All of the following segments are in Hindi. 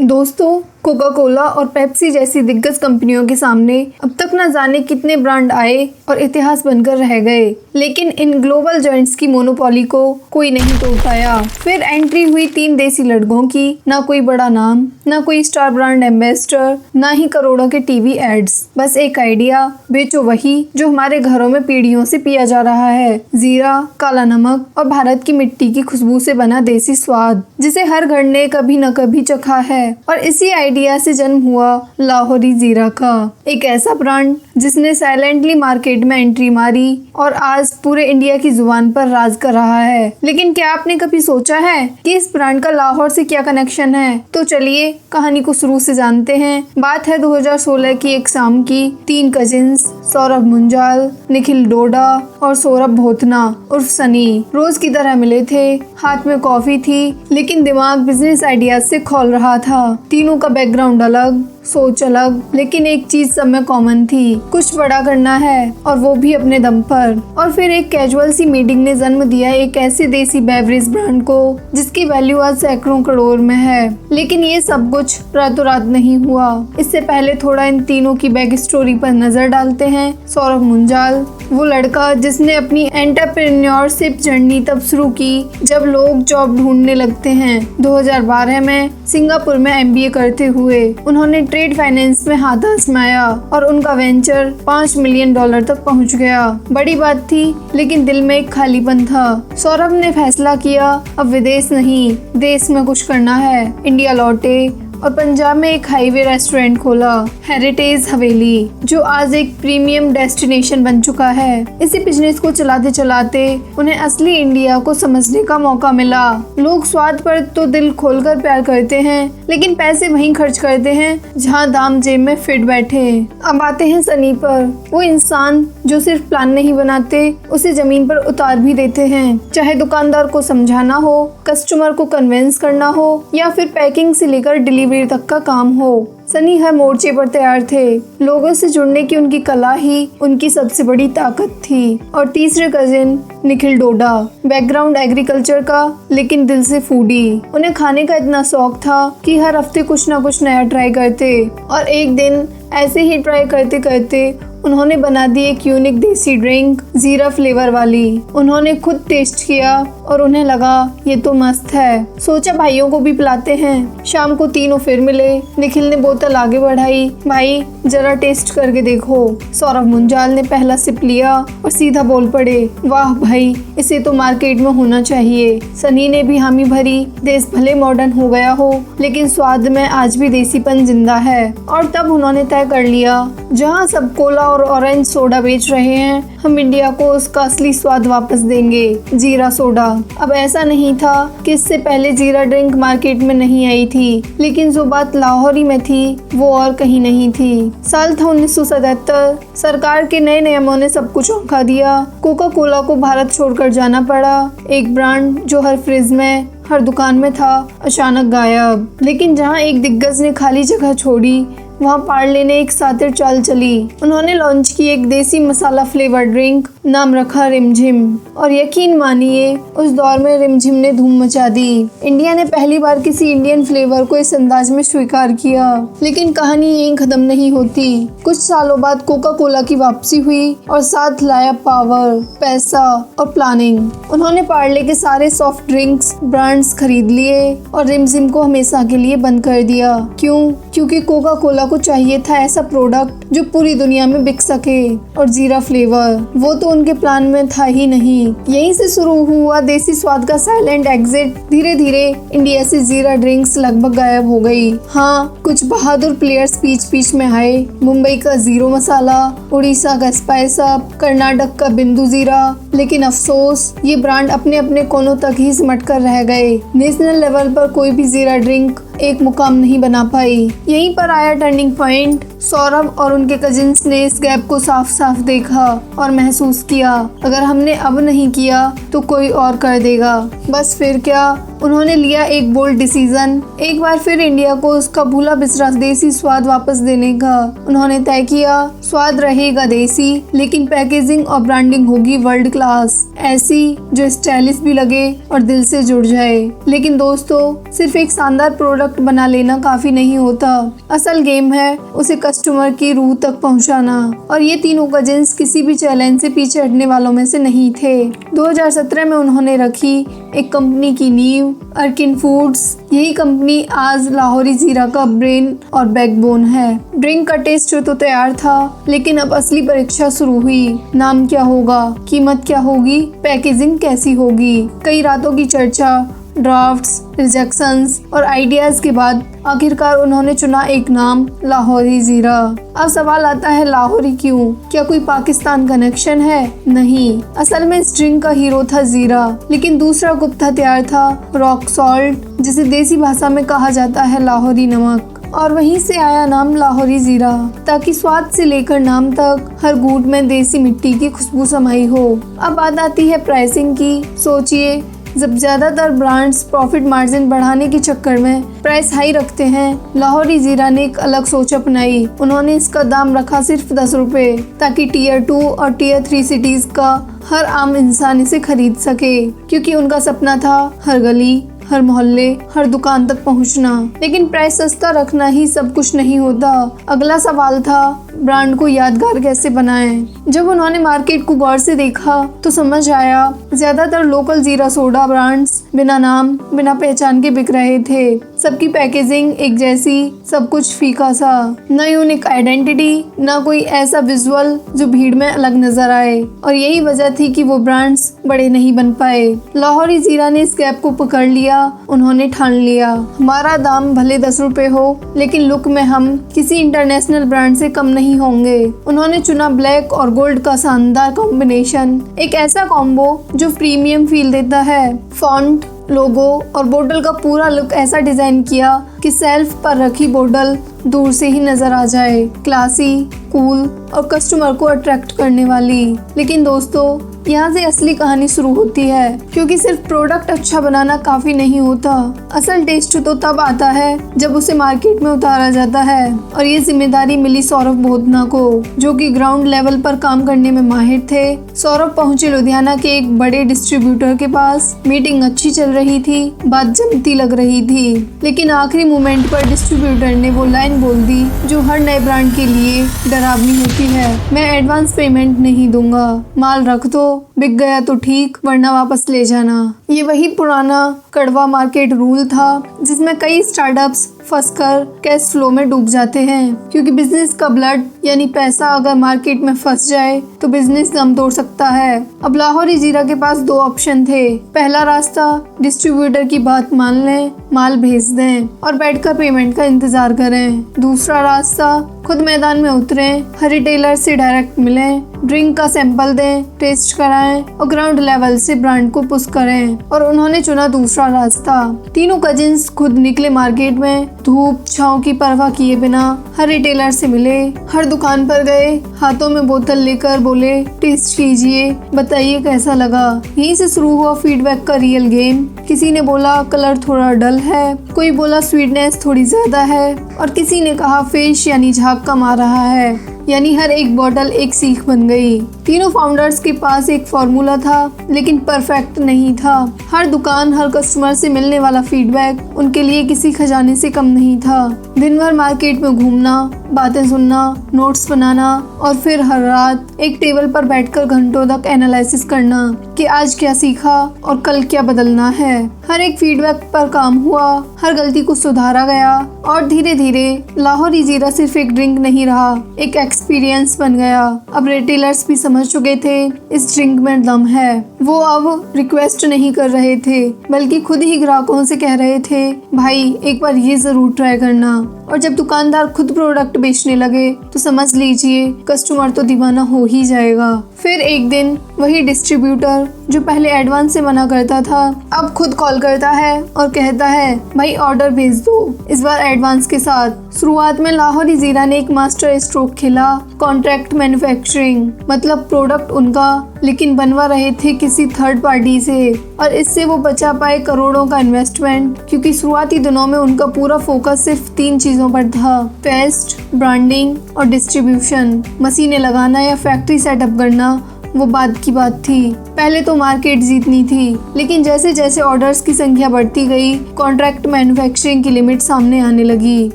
दोस्तों, कोका कोला और पेप्सी जैसी दिग्गज कंपनियों के सामने अब तक न जाने कितने ब्रांड आए और इतिहास बनकर रह गए, लेकिन इन ग्लोबल जायंट्स की मोनोपोली को कोई नहीं तोड़ पाया। फिर एंट्री हुई 3 देसी लड़कों की, ना कोई बड़ा नाम, ना कोई स्टार ब्रांड एम्बेसडर, ना ही करोड़ों के टीवी एड्स, बस एक आइडिया, बेचो वही जो हमारे घरों में पीढ़ियों से पिया जा रहा है। जीरा, काला नमक और भारत की मिट्टी की खुशबू से बना देसी स्वाद, जिसे हर घर ने कभी न कभी चखा है। और इसी आइडिया से जन्म हुआ लाहौरी जीरा का, एक ऐसा ब्रांड जिसने साइलेंटली मार्केट में एंट्री मारी और आज पूरे इंडिया की जुबान पर राज कर रहा है। लेकिन क्या आपने कभी सोचा है कि इस ब्रांड का लाहौर से क्या कनेक्शन है? तो चलिए कहानी को शुरू से जानते हैं। बात है 2016 की एक शाम की। 3 कजिन्स सौरभ मुंजाल, निखिल डोडा और सौरभ भोतना उर्फ सनी रोज की तरह मिले थे। हाथ में कॉफी थी, लेकिन दिमाग बिजनेस आइडियाज से खोल रहा था। तीनों का बैकग्राउंड अलग, सोच अलग, लेकिन एक चीज सब में कॉमन थी, कुछ बड़ा करना है और वो भी अपने दम पर। और फिर एक कैजुअल सी मीटिंग ने जन्म दिया एक ऐसे देसी बेवरेज ब्रांड को जिसकी वैल्यू आज सैकड़ों करोड़ में है। लेकिन ये सब कुछ रातों रात नहीं हुआ। इससे पहले थोड़ा इन तीनों की बैक स्टोरी पर नजर डालते हैं। सौरभ मुंजाल, वो लड़का जिसने अपनी एंटरप्रेन्योरशिप जर्नी तब शुरू की जब लोग जॉब ढूंढने लगते हैं। 2012 में सिंगापुर में MBA करते हुए उन्होंने ट्रेड फाइनेंस में हाथ आजमाया और उनका वेंचर $5 मिलियन तक पहुंच गया। बड़ी बात थी, लेकिन दिल में एक खालीपन था। सौरभ ने फैसला किया अब विदेश नहीं, देश में कुछ करना है। इंडिया लौटे और पंजाब में एक हाईवे रेस्टोरेंट खोला, हेरिटेज हवेली, जो आज एक प्रीमियम डेस्टिनेशन बन चुका है। इसी बिजनेस को चलाते चलाते उन्हें असली इंडिया को समझने का मौका मिला। लोग स्वाद पर तो दिल खोलकर प्यार करते हैं, लेकिन पैसे वहीं खर्च करते हैं जहां दाम जेब में फिट बैठे। अब आते हैं सनी पर, वो इंसान जो सिर्फ प्लान नहीं बनाते, उसे जमीन पर उतार भी देते हैं। चाहे दुकानदार को समझाना हो, कस्टमर को कन्विंस करना हो या फिर पैकिंग से लेकर डिलीवरी तक का काम हो, सनी हर मोर्चे पर तैयार थे। लोगों से जुड़ने की उनकी कला ही उनकी सबसे बड़ी ताकत थी। और तीसरे कजिन निखिल डोडा, बैकग्राउंड एग्रीकल्चर का, लेकिन दिल से फूडी। उन्हें खाने का इतना शौक था कि हर हफ्ते कुछ ना कुछ नया ट्राई करते। और एक दिन ऐसे ही ट्राई करते करते उन्होंने बना दी एक यूनिक देसी ड्रिंक, जीरा फ्लेवर वाली। उन्होंने खुद टेस्ट किया और उन्हें लगा ये तो मस्त है। सोचा भाइयों को भी पिलाते हैं। शाम को तीनों फिर मिले। निखिल ने बोतल आगे बढ़ाई, भाई जरा टेस्ट करके देखो। सौरभ मुंजाल ने पहला सिप लिया और सीधा बोल पड़े, वाह भाई, इसे तो मार्केट में होना चाहिए। सनी ने भी हामी भरी, देश भले मॉडर्न हो गया हो, लेकिन स्वाद में आज भी देसीपन जिंदा है। और तब उन्होंने तय कर लिया, जहाँ सब कोला और ऑरेंज सोडा बेच रहे हैं, हम इंडिया को उसका असली स्वाद वापस देंगे, जीरा सोडा। अब ऐसा नहीं था कि इससे पहले जीरा ड्रिंक मार्केट में नहीं आई थी, लेकिन जो बात लाहौरी में थी वो और कहीं नहीं थी। साल था 1977। सरकार के नए नियमों ने सब कुछ औंधा दिया। कोका कोला को भारत छोड़कर जाना पड़ा। एक ब्रांड जो हर फ्रिज में, हर दुकान में था, अचानक गायब। लेकिन जहां एक दिग्गज ने खाली जगह छोड़ी, वहाँ पार्ले ने एक सातिर चाल चली। उन्होंने लॉन्च की एक देसी मसाला फ्लेवर ड्रिंक, नाम रखा रिमझिम। और यकीन मानिए, उस दौर में रिमझिम ने धूम मचा दी। इंडिया ने पहली बार किसी इंडियन फ्लेवर को इस अंदाज में स्वीकार किया। लेकिन कहानी यहीं खत्म नहीं होती। कुछ सालों बाद कोका कोला की वापसी हुई और साथ लाया पावर, पैसा और प्लानिंग। उन्होंने पार्ले के सारे सॉफ्ट ड्रिंक्स ब्रांड्स खरीद लिए और रिमझिम को हमेशा के लिए बंद कर दिया। क्यों? क्योंकि कोका कोला को चाहिए था ऐसा प्रोडक्ट जो पूरी दुनिया में बिक सके। और जीरा फ्लेवर, वो तो उनके प्लान में था ही नहीं। यहीं से शुरू हुआ देसी स्वाद का साइलेंट एग्जिट। धीरे धीरे इंडिया से जीरा ड्रिंक्स लगभग गायब हो गई। हाँ, कुछ बहादुर प्लेयर्स बीच बीच में आए। मुंबई का जीरो मसाला, उड़ीसा का स्पाइस अप, कर्नाटक का बिंदु जीरा। लेकिन अफसोस, ये ब्रांड अपने अपने कोनों तक ही सिमट कर रह गए। नेशनल लेवल पर कोई भी जीरा ड्रिंक एक मुकाम नहीं बना पाई। यहीं पर आया टर्निंग पॉइंट। सौरभ और उनके कजिन्स ने इस गैप को साफ साफ देखा और महसूस किया, अगर हमने अब नहीं किया तो कोई और कर देगा। बस फिर क्या, उन्होंने लिया एक बोल्ड डिसीजन, एक बार फिर इंडिया को उसका भूला बिसरा देसी स्वाद वापस देने का। उन्होंने तय किया, स्वाद रहेगा देसी, लेकिन पैकेजिंग और ब्रांडिंग होगी वर्ल्ड क्लास, ऐसी जो स्टाइलिश भी लगे और दिल से जुड़ जाए। लेकिन दोस्तों, सिर्फ एक शानदार प्रोडक्ट बना लेना काफी नहीं होता। असल गेम है उसे कस्टमर की रूह तक पहुंचाना, और ये तीनों कजिन्स किसी भी चैलेंज से पीछे हटने वालों में से नहीं थे। 2017 में उन्होंने रखी एक कंपनी की नींव, अर्किन फूड्स। यही कंपनी आज लाहौरी जीरा का ब्रेन और बैकबोन है। ड्रिंक का टेस्ट तो तैयार था, लेकिन अब असली परीक्षा शुरू हुई। नाम क्या होगा, कीमत क्या होगी, पैकेजिंग कैसी होगी। कई रातों की चर्चा, ड्राफ्ट्स, रिजेक्शंस और आइडियाज के बाद आखिरकार उन्होंने चुना एक नाम, लाहौरी जीरा। अब सवाल आता है, लाहौरी क्यों? क्या कोई पाकिस्तान कनेक्शन है? नहीं, असल में इस ड्रिंक का हीरो था जीरा, लेकिन दूसरा गुप्त हथियार था रॉक सॉल्ट, जिसे देसी भाषा में कहा जाता है लाहौरी नमक। और वहीं से आया नाम लाहौरी जीरा, ताकि स्वाद से लेकर नाम तक हर घूंट में देसी मिट्टी की खुशबू समाई हो। अब बात आती है प्राइसिंग की। सोचिए, जब ज्यादातर ब्रांड्स प्रॉफिट मार्जिन बढ़ाने के चक्कर में प्राइस हाई रखते हैं, लाहौरी जीरा ने एक अलग सोच अपनाई। उन्होंने इसका दाम रखा सिर्फ 10 रुपए, ताकि टियर 2 और टियर 3 सिटीज का हर आम इंसान इसे खरीद सके, क्योंकि उनका सपना था हर गली, हर मोहल्ले, हर दुकान तक पहुंचना। लेकिन प्राइस सस्ता रखना ही सब कुछ नहीं होता। अगला सवाल था, ब्रांड को यादगार कैसे बनाएं। जब उन्होंने मार्केट को गौर से देखा तो समझ आया, ज्यादातर लोकल जीरा सोडा ब्रांड्स बिना नाम, बिना पहचान के बिक रहे थे। सबकी पैकेजिंग एक जैसी, सब कुछ फीका सा, न यूनिक आइडेंटिटी, न कोई ऐसा विजुअल जो भीड़ में अलग नजर आए। और यही वजह थी कि वो ब्रांड्स बड़े नहीं बन पाए। लाहौरी जीरा ने इस गैप को पकड़ लिया। उन्होंने ठान लिया, हमारा दाम भले 10 रुपए हो, लेकिन लुक में हम किसी इंटरनेशनल ब्रांड से कम नहीं होंगे। उन्होंने चुना ब्लैक और गोल्ड का शानदार कॉम्बिनेशन, एक ऐसा कॉम्बो जो प्रीमियम फील देता है। फॉन्ट, लोगो और बोतल का पूरा लुक ऐसा डिजाइन किया कि सेल्फ पर रखी बोतल दूर से ही नजर आ जाए, क्लासी, कूल और कस्टमर को अट्रैक्ट करने वाली। लेकिन दोस्तों, यहाँ से असली कहानी शुरू होती है, क्योंकि सिर्फ प्रोडक्ट अच्छा बनाना काफी नहीं होता। असल टेस्ट तो तब आता है जब उसे मार्केट में उतारा जाता है। और ये जिम्मेदारी मिली सौरभ बोधना को, जो कि ग्राउंड लेवल पर काम करने में माहिर थे। सौरभ पहुंचे लुधियाना के एक बड़े डिस्ट्रीब्यूटर के पास। मीटिंग अच्छी चल रही थी, बात जमती लग रही थी, लेकिन आखिरी मोमेंट पर डिस्ट्रीब्यूटर ने वो लाइन बोल दी जो हर नए ब्रांड के लिए डरावनी होती है, मैं एडवांस पेमेंट नहीं दूंगा, माल रख दो, बिक गया तो ठीक, वरना वापस ले जाना। ये वही पुराना कड़वा मार्केट रूल था, जिसमें कई स्टार्टअप्स फंसकर कैश फ्लो में डूब जाते हैं, क्योंकि बिजनेस का ब्लड यानी पैसा अगर मार्केट में फंस जाए तो बिजनेस दम तोड़ सकता है। अब लाहौरी जीरा के पास 2 ऑप्शन थे। पहला रास्ता, डिस्ट्रीब्यूटर की बात मान लें, माल भेज दें और बैठकर पेमेंट का इंतजार करें। दूसरा रास्ता, खुद मैदान में उतरें, हर रिटेलर से डायरेक्ट मिलें, ड्रिंक का सैंपल दें, टेस्ट कराएं और ग्राउंड लेवल से ब्रांड को पुश करें। और उन्होंने चुना दूसरा रास्ता। तीनों कजिन्स खुद निकले मार्केट में, धूप छांव की परवाह किए बिना हर रिटेलर से मिले, हर दुकान पर गए, हाथों में बोतल लेकर बोले, टेस्ट कीजिए, बताइए कैसा लगा। यहीं से शुरू हुआ फीडबैक का रियल गेम। किसी ने बोला कलर थोड़ा डल है, कोई बोला स्वीटनेस थोड़ी ज्यादा है, और किसी ने कहा फिश यानी झाग कम आ रहा है। यानी हर एक बॉटल एक सीख बन गई। तीनों फाउंडर्स के पास एक फॉर्मूला था, लेकिन परफेक्ट नहीं था। हर दुकान, हर कस्टमर से मिलने वाला फीडबैक उनके लिए किसी खजाने से कम नहीं था। दिन भर मार्केट में घूमना, बातें सुनना, नोट्स बनाना और फिर हर रात एक टेबल पर बैठकर घंटों तक एनालिसिस करना कि आज क्या सीखा और कल क्या बदलना है। हर एक फीडबैक पर काम हुआ, हर गलती को सुधारा गया और धीरे धीरे लाहौरी जीरा सिर्फ एक ड्रिंक नहीं रहा, एक एक्सपीरियंस बन गया। अब रिटेलर्स भी समझ चुके थे इस ड्रिंक में दम है। वो अब रिक्वेस्ट नहीं कर रहे थे, बल्कि खुद ही ग्राहकों से कह रहे थे, भाई एक बार ये जरूर ट्राई करना। और जब दुकानदार खुद प्रोडक्ट बेचने लगे तो समझ लीजिए कस्टमर तो दीवाना हो ही जाएगा। फिर एक दिन वही डिस्ट्रीब्यूटर जो पहले एडवांस से मना करता था अब खुद कॉल करता है और कहता है भाई ऑर्डर भेज दो, इस बार एडवांस के साथ। शुरुआत में लाहौरी जीरा ने एक मास्टर स्ट्रोक खेला, कॉन्ट्रैक्ट मैन्युफैक्चरिंग, मतलब प्रोडक्ट उनका लेकिन बनवा रहे थे किसी थर्ड पार्टी से, और इससे वो बचा पाए करोड़ों का इन्वेस्टमेंट, क्योंकि शुरुआती दिनों में उनका पूरा फोकस सिर्फ 3 चीजों पर था, पेस्ट, ब्रांडिंग और डिस्ट्रीब्यूशन। मशीनें लगाना या फैक्ट्री सेटअप करना वो बाद की बात थी। पहले तो मार्केट जीतनी थी, लेकिन जैसे जैसे ऑर्डर्स की संख्या बढ़ती गई कॉन्ट्रैक्ट मैन्युफैक्चरिंग की लिमिट सामने आने लगी।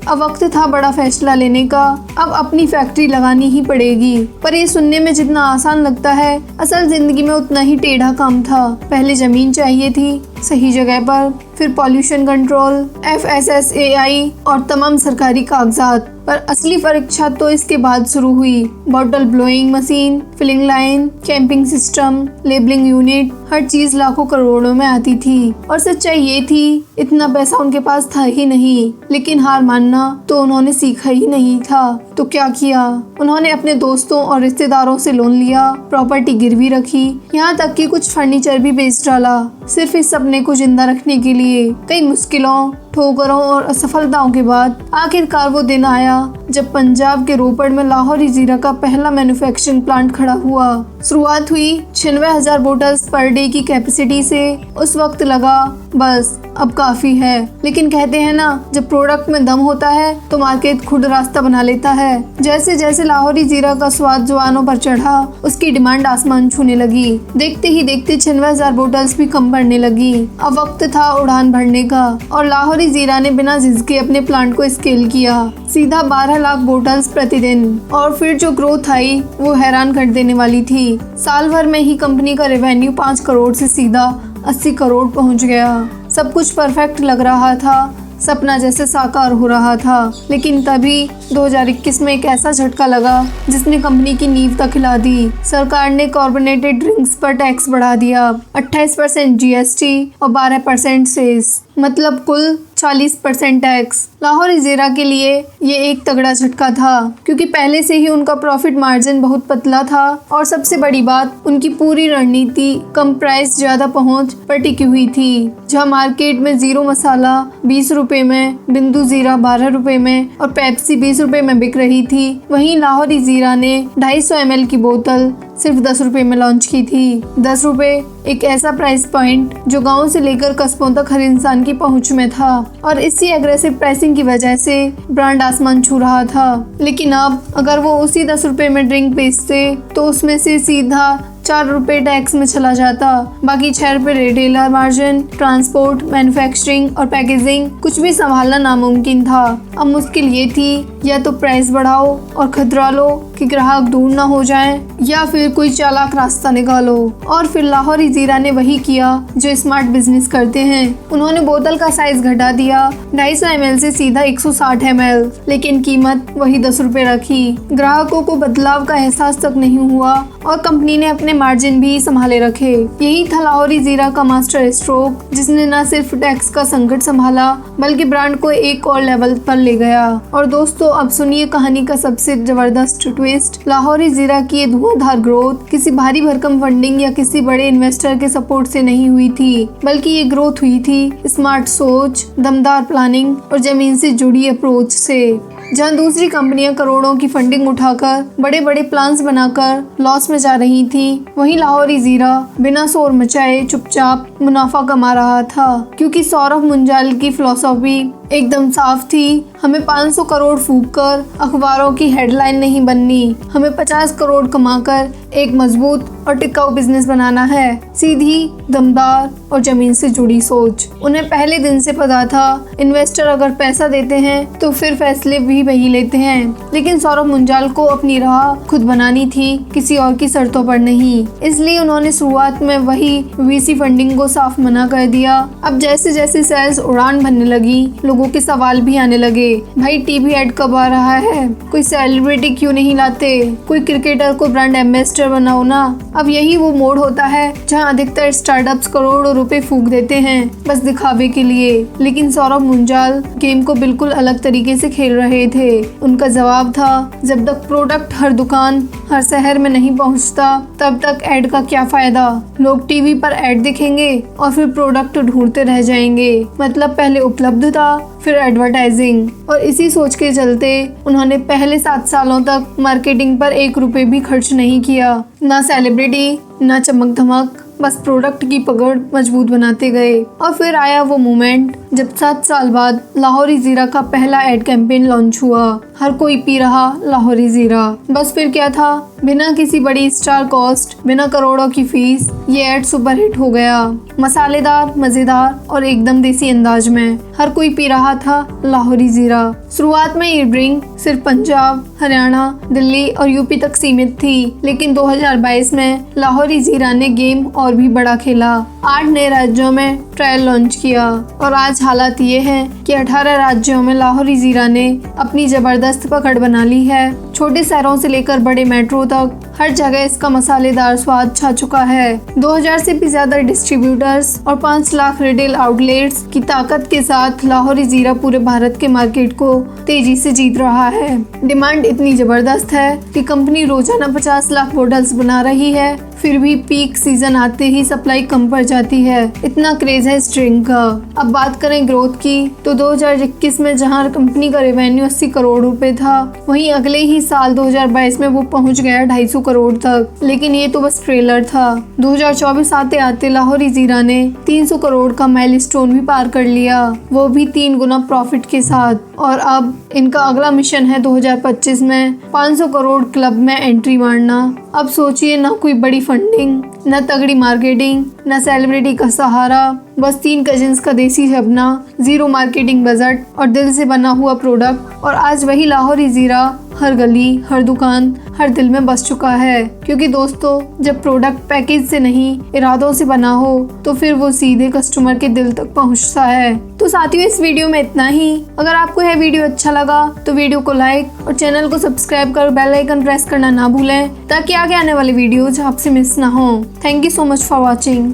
अब वक्त था बड़ा फैसला लेने का, अब अपनी फैक्ट्री लगानी ही पड़ेगी। पर ये सुनने में जितना आसान लगता है असल जिंदगी में उतना ही टेढ़ा काम था। पहले जमीन चाहिए थी सही जगह पर, फिर पॉल्यूशन कंट्रोल, FSSAI और तमाम सरकारी कागजात। पर असली परीक्षा तो इसके बाद शुरू हुई। Bottle blowing machine, filling line, capping system, labelling unit, हर चीज लाखों करोड़ों में आती थी। और सच्चाई ये थी इतना पैसा उनके पास था ही नहीं, लेकिन हार मानना तो उन्होंने सीखा ही नहीं था। तो क्या किया, उन्होंने अपने दोस्तों और रिश्तेदारों से लोन लिया, प्रॉपर्टी गिरवी रखी, यहाँ तक कि कुछ फर्नीचर भी बेच डाला, सिर्फ इस सपने को जिंदा रखने के लिए। कई मुश्किलों, ठोकरों और असफलताओं के बाद आखिरकार वो दिन आया जब पंजाब के रोपड़ में लाहौरी जीरा का पहला मैन्युफैक्चरिंग प्लांट खड़ा हुआ। शुरुआत हुई 96,000 बोतल्स पर डे की कैपेसिटी से। उस वक्त लगा बस अब काफी है, लेकिन कहते हैं ना जब प्रोडक्ट में दम होता है तो मार्केट खुद रास्ता बना लेता है। जैसे जैसे लाहौरी जीरा का स्वाद जुबानों पर चढ़ा उसकी डिमांड आसमान छूने लगी। देखते ही देखते 96,000 बोतल्स भी कम पड़ने लगी। अब वक्त था उड़ान भरने का, और लाहौरी जीरा ने बिना झिझके अपने प्लांट को स्केल किया, सीधा 12 लाख बोतल्स प्रतिदिन। और फिर जो ग्रोथ आई वो हैरान कर देने वाली थी। साल भर में ही कंपनी का रेवेन्यू 5 करोड़ से सीधा 80 करोड़ पहुंच गया। सब कुछ परफेक्ट लग रहा था, सपना जैसे साकार हो रहा था। लेकिन तभी 2021 में एक ऐसा झटका लगा जिसने कंपनी की नींव तक हिला दी। सरकार ने कार्बोनेटेड ड्रिंक्स पर टैक्स बढ़ा दिया, 28% GST और 12% सेस, मतलब कुल 40% टैक्स। लाहौरी जीरा के लिए ये एक तगड़ा झटका था, क्योंकि पहले से ही उनका प्रॉफिट मार्जिन बहुत पतला था, और सबसे बड़ी बात उनकी पूरी रणनीति कम प्राइस ज्यादा पहुंच पर टिकी हुई थी। जहां मार्केट में जीरो मसाला 20 रुपए में, बिंदु जीरा 12 रुपए में और पेप्सी 20 रुपए में बिक रही थी, वहीं लाहौरी जीरा ने 250 ml की बोतल सिर्फ 10 रुपए में लॉन्च की थी। 10 रुपए एक ऐसा प्राइस पॉइंट जो गांव से लेकर कस्बों तक हर इंसान की पहुंच में था, और इसी एग्रेसिव प्राइसिंग की वजह से ब्रांड आसमान छू रहा था। लेकिन अब अगर वो उसी 10 रुपए में ड्रिंक बेचते तो उसमें से सीधा 4 रुपए टैक्स में चला जाता, बाकी 6 रुपए रिटेलर मार्जिन, ट्रांसपोर्ट, मैन्युफैक्चरिंग और पैकेजिंग, कुछ भी संभालना नामुमकिन था। अब मुश्किल ये थी या तो प्राइस बढ़ाओ और खतरा लो कि ग्राहक दूर ना हो जाएं, या फिर कोई चालाक रास्ता निकालो। और फिर लाहौरी जीरा ने वही किया जो स्मार्ट बिजनेस करते हैं। उन्होंने बोतल का साइज घटा दिया 250 ml से सीधा 160 ml, लेकिन कीमत वही 10 रुपए रखी। ग्राहकों को बदलाव का एहसास तक नहीं हुआ और कंपनी ने अपने मार्जिन भी संभाले रखे। यही था लाहौरी जीरा का मास्टर स्ट्रोक, जिसने न सिर्फ टैक्स का संकट संभाला बल्कि ब्रांड को एक और लेवल पर ले गया। और दोस्तों अब सुनिए कहानी का सबसे जबरदस्त ट्विस्ट। लाहौरी जीरा की ये धुआंधार ग्रोथ किसी भारी भरकम फंडिंग या किसी बड़े इन्वेस्टर के सपोर्ट से नहीं हुई थी, बल्कि ये ग्रोथ हुई थी स्मार्ट सोच, दमदार प्लानिंग और जमीन से जुड़ी अप्रोच से। जहां दूसरी कंपनियां करोड़ों की फंडिंग उठाकर बड़े बड़े प्लान्स बनाकर लॉस में जा रही थी, वहीं लाहौरी जीरा बिना शोर मचाए चुपचाप मुनाफा कमा रहा था, क्योंकि सौरभ मुंजाल की फिलॉसफी एकदम साफ थी। हमें 500 करोड़ फूंक कर अखबारों की हेडलाइन नहीं बननी, हमें 50 करोड़ कमाकर एक मजबूत और टिकाऊ बिजनेस बनाना है। सीधी, दमदार और जमीन से जुड़ी सोच। उन्हें पहले दिन से पता था इन्वेस्टर अगर पैसा देते हैं तो फिर फैसले भी वही लेते हैं, लेकिन सौरभ मुंजाल को अपनी राह खुद बनानी थी, किसी और की शर्तों पर नहीं। इसलिए उन्होंने शुरुआत में वही VC फंडिंग को साफ मना कर दिया। अब जैसे जैसे सेल्स उड़ान भरने लगी, लोगों लोगों के सवाल भी आने लगे, भाई टीवी ऐड कब आ रहा है, कोई सेलिब्रिटी क्यों नहीं लाते, कोई क्रिकेटर को ब्रांड एम्बेसडर बनाओ ना। अब यही वो मोड़ होता है जहां अधिकतर स्टार्टअप्स करोड़ों रुपए फूंक देते हैं बस दिखावे के लिए। लेकिन सौरभ मुंजाल गेम को बिल्कुल अलग तरीके से खेल रहे थे। उनका जवाब था, जब तक प्रोडक्ट हर दुकान हर शहर में नहीं पहुंचता तब तक ऐड का क्या फायदा। लोग टीवी पर ऐड दिखेंगे और फिर प्रोडक्ट ढूंढते रह जाएंगे। मतलब पहले उपलब्धता फिर एडवर्टाइजिंग। और इसी सोच के चलते उन्होंने पहले 7 सालों तक मार्केटिंग पर 1 रुपए भी खर्च नहीं किया। ना सेलिब्रिटी ना चमक धमक, बस प्रोडक्ट की पकड़ मजबूत बनाते गए। और फिर आया वो मोमेंट जब 7 साल बाद लाहौरी जीरा का पहला एड कैंपेन लॉन्च हुआ। हर कोई पी रहा लाहौरी जीरा। बस फिर क्या था, बिना किसी बड़ी स्टार कॉस्ट, बिना करोड़ों की फीस, ये एड सुपरहिट हो गया। मसालेदार, मजेदार और एकदम देसी अंदाज में हर कोई पी रहा था लाहौरी जीरा। शुरुआत में ये ड्रिंक सिर्फ पंजाब, हरियाणा, दिल्ली और यूपी तक सीमित थी, लेकिन 2022 में लाहौरी जीरा ने गेम और भी बड़ा खेला। 8 नए राज्यों में ट्रायल लॉन्च किया और आज हालात ये हैं कि 18 राज्यों में लाहौरी जीरा ने अपनी जबरदस्त पकड़ बना ली है। छोटे शहरों से लेकर बड़े मेट्रो तक हर जगह इसका मसालेदार स्वाद छा चुका है। 2000 से भी ज्यादा डिस्ट्रीब्यूटर्स और 5 लाख रिटेल आउटलेट्स की ताकत के साथ लाहौरी जीरा पूरे भारत के मार्केट को तेजी से जीत रहा है। डिमांड इतनी जबरदस्त है कि कंपनी रोजाना 50 लाख बोतल्स बना रही है, फिर भी पीक सीजन आते ही सप्लाई कम पड़ जाती है। इतना क्रेज है इस ड्रिंक का। अब बात करें ग्रोथ की, तो 2021 में जहां कंपनी का रेवेन्यू 80 करोड़ रुपए था, वहीं अगले ही साल 2022 में वो पहुंच गया 250 करोड़ तक। लेकिन ये तो बस ट्रेलर था। 2024 आते आते लाहौरी जीरा ने 300 करोड़ का माइलस्टोन भी पार कर लिया, वो भी 3 गुना प्रॉफिट के साथ। और अब इनका अगला मिशन है 2025 में 500 करोड़ क्लब में एंट्री मारना। अब सोचिए, ना कोई बड़ी फंडिंग, न तगड़ी मार्केटिंग, न सेलिब्रिटी का सहारा, बस 3 कजिन्स का देसी सपना, 0 मार्केटिंग बजट और दिल से बना हुआ प्रोडक्ट। और आज वही लाहौरी जीरा हर गली, हर दुकान, हर दिल में बस चुका है। क्योंकि दोस्तों, जब प्रोडक्ट पैकेज से नहीं इरादों से बना हो तो फिर वो सीधे कस्टमर के दिल तक पहुंचता है। तो साथियों, इस वीडियो में इतना ही। अगर आपको यह वीडियो अच्छा लगा तो वीडियो को लाइक और चैनल को सब्सक्राइब कर बेल आइकन प्रेस करना ना भूलें, ताकि आगे आने वाले वीडियोज आपसे मिस ना हो। Thank you so much for watching.